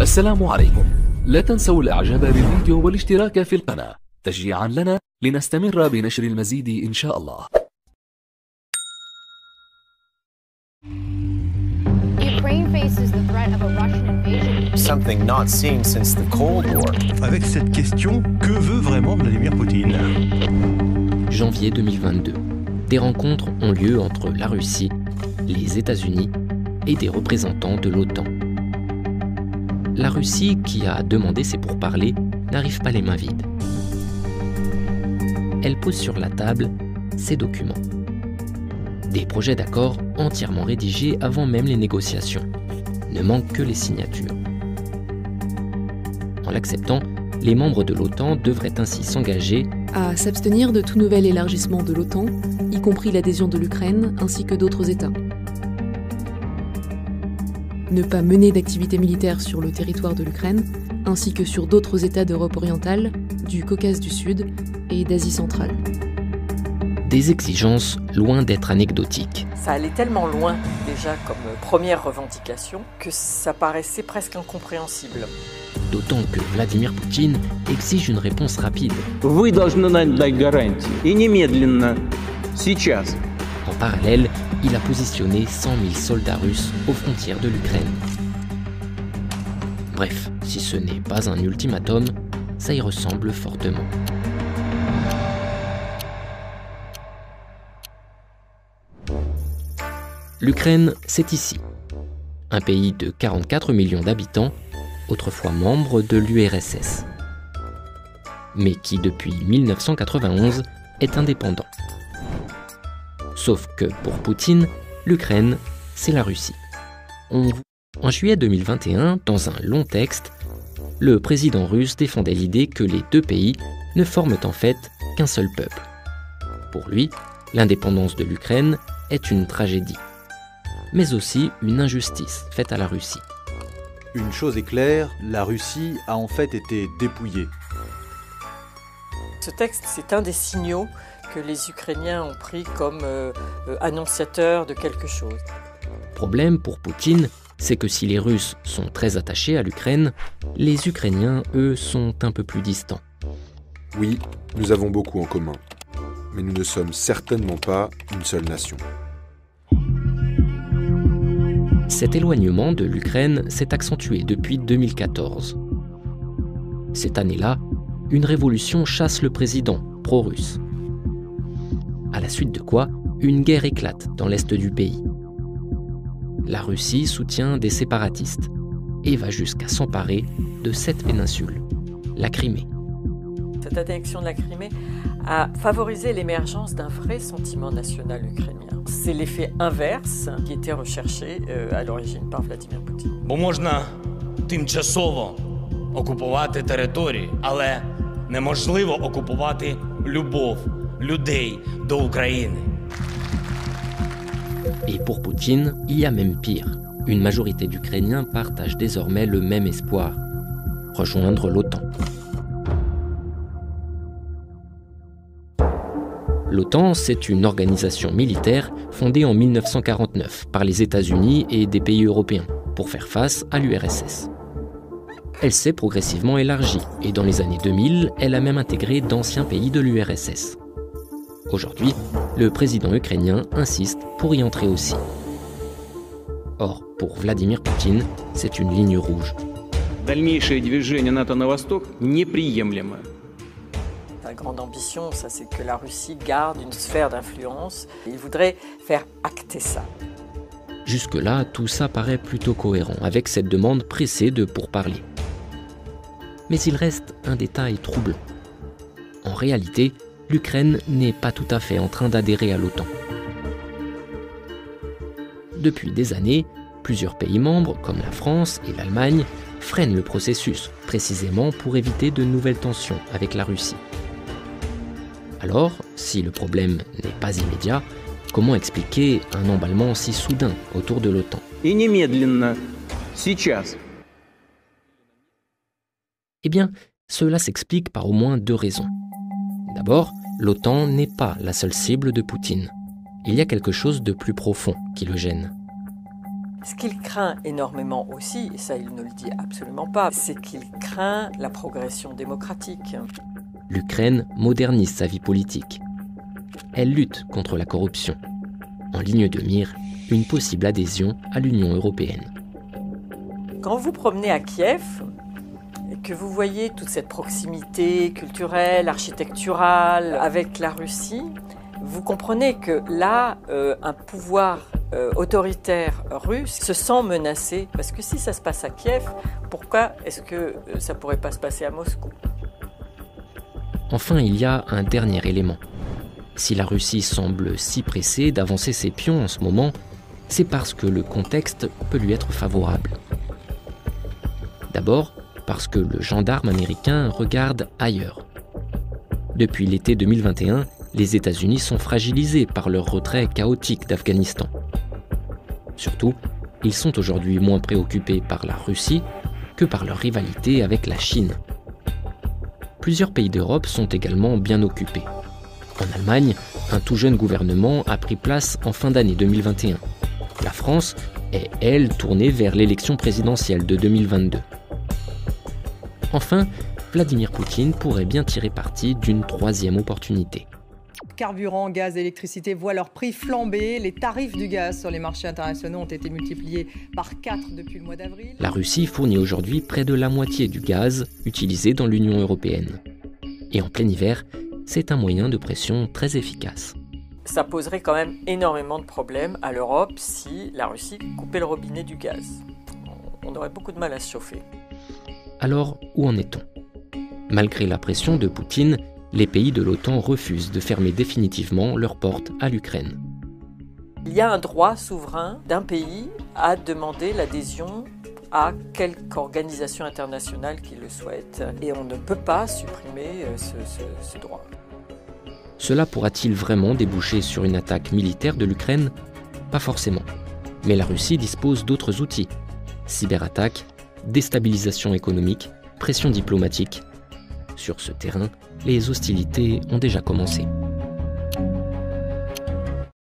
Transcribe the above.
السلام عليكم. لا تنسوا الإعجاب بالفيديو والاشتراك في القناة تشجيعا لنا لنستمر بنشر المزيد إن شاء الله. Ukraine faces the threat of a Russian invasion. Something not seen since the Cold War. Avec cette question, que veut vraiment Vladimir Poutine ? Janvier 2022. Des rencontres ont lieu entre la Russie, les États-Unis et des représentants de l'OTAN. La Russie, qui a demandé ces pourparlers, n'arrive pas les mains vides. Elle pose sur la table ces documents. Des projets d'accord entièrement rédigés avant même les négociations. Ne manquent que les signatures. En l'acceptant, les membres de l'OTAN devraient ainsi s'engager à s'abstenir de tout nouvel élargissement de l'OTAN, y compris l'adhésion de l'Ukraine ainsi que d'autres États. Ne pas mener d'activités militaires sur le territoire de l'Ukraine, ainsi que sur d'autres États d'Europe orientale, du Caucase du Sud et d'Asie centrale. Des exigences loin d'être anecdotiques. Ça allait tellement loin déjà comme première revendication que ça paraissait presque incompréhensible. D'autant que Vladimir Poutine exige une réponse rapide. Вы должны нам дать гарантии. И немедленно. Сейчас. En parallèle, il a positionné 100 000 soldats russes aux frontières de l'Ukraine. Bref, si ce n'est pas un ultimatum, ça y ressemble fortement. L'Ukraine, c'est ici. Un pays de 44 millions d'habitants, autrefois membre de l'URSS. Mais qui, depuis 1991, est indépendant. Sauf que pour Poutine, l'Ukraine, c'est la Russie. En juillet 2021, dans un long texte, le président russe défendait l'idée que les deux pays ne forment en fait qu'un seul peuple. Pour lui, l'indépendance de l'Ukraine est une tragédie, mais aussi une injustice faite à la Russie. Une chose est claire, la Russie a en fait été dépouillée. Ce texte, c'est un des signaux que les Ukrainiens ont pris comme annonciateurs de quelque chose. Problème pour Poutine, c'est que si les Russes sont très attachés à l'Ukraine, les Ukrainiens, eux, sont un peu plus distants. Oui, nous avons beaucoup en commun, mais nous ne sommes certainement pas une seule nation. Cet éloignement de l'Ukraine s'est accentué depuis 2014. Cette année-là, une révolution chasse le président pro-russe. À la suite de quoi, une guerre éclate dans l'est du pays. La Russie soutient des séparatistes et va jusqu'à s'emparer de cette péninsule, la Crimée. Cette annexion de la Crimée a favorisé l'émergence d'un vrai sentiment national ukrainien. C'est l'effet inverse qui était recherché à l'origine par Vladimir Poutine. Бо можна тимчасово окупувати території, але неможливо окупувати любов людей до України. Et pour Poutine, il y a même pire. Une majorité d'Ukrainiens partagent désormais le même espoir, rejoindre l'OTAN. L'OTAN, c'est une organisation militaire fondée en 1949 par les États-Unis et des pays européens pour faire face à l'URSS. Elle s'est progressivement élargie et dans les années 2000, elle a même intégré d'anciens pays de l'URSS. Aujourd'hui, le président ukrainien insiste pour y entrer aussi. Or, pour Vladimir Poutine, c'est une ligne rouge. Дальнейшее движение НАТО на восток неприемлемо. Sa grande ambition, ça, c'est que la Russie garde une sphère d'influence. Il voudrait faire acter ça. Jusque-là, tout ça paraît plutôt cohérent avec cette demande pressée de pourparlers. Mais il reste un détail troublant. En réalité, l'Ukraine n'est pas tout à fait en train d'adhérer à l'OTAN. Depuis des années, plusieurs pays membres, comme la France et l'Allemagne, freinent le processus, précisément pour éviter de nouvelles tensions avec la Russie. Alors, si le problème n'est pas immédiat, comment expliquer un emballement si soudain autour de l'OTAN ? И немедленно. Сейчас. Eh bien, cela s'explique par au moins deux raisons. D'abord, l'OTAN n'est pas la seule cible de Poutine. Il y a quelque chose de plus profond qui le gêne. Ce qu'il craint énormément aussi, et ça il ne le dit absolument pas, c'est qu'il craint la progression démocratique. L'Ukraine modernise sa vie politique. Elle lutte contre la corruption. En ligne de mire, une possible adhésion à l'Union européenne. Quand vous promenez à Kiev, et que vous voyez toute cette proximité culturelle, architecturale avec la Russie, vous comprenez que là, un pouvoir autoritaire russe se sent menacé. Parce que si ça se passe à Kiev, pourquoi est-ce que ça ne pourrait pas se passer à Moscou ? Enfin, il y a un dernier élément. Si la Russie semble si pressée d'avancer ses pions en ce moment, c'est parce que le contexte peut lui être favorable. D'abord, parce que le gendarme américain regarde ailleurs. Depuis l'été 2021, les États-Unis sont fragilisés par leur retrait chaotique d'Afghanistan. Surtout, ils sont aujourd'hui moins préoccupés par la Russie que par leur rivalité avec la Chine. Plusieurs pays d'Europe sont également bien occupés. En Allemagne, un tout jeune gouvernement a pris place en fin d'année 2021. La France est, elle, tournée vers l'élection présidentielle de 2022. Enfin, Vladimir Poutine pourrait bien tirer parti d'une troisième opportunité. Carburant, gaz, électricité voient leur prix flamber. Les tarifs du gaz sur les marchés internationaux ont été multipliés par 4 depuis le mois d'avril. La Russie fournit aujourd'hui près de la moitié du gaz utilisé dans l'Union européenne. Et en plein hiver, c'est un moyen de pression très efficace. Ça poserait quand même énormément de problèmes à l'Europe si la Russie coupait le robinet du gaz. On aurait beaucoup de mal à se chauffer. Alors, où en est-on ? Malgré la pression de Poutine, les pays de l'OTAN refusent de fermer définitivement leurs portes à l'Ukraine. Il y a un droit souverain d'un pays à demander l'adhésion à quelque organisation internationale qui le souhaite. Et on ne peut pas supprimer ce droit. Cela pourra-t-il vraiment déboucher sur une attaque militaire de l'Ukraine ? Pas forcément. Mais la Russie dispose d'autres outils. Cyberattaques, déstabilisation économique, pression diplomatique. Sur ce terrain, les hostilités ont déjà commencé.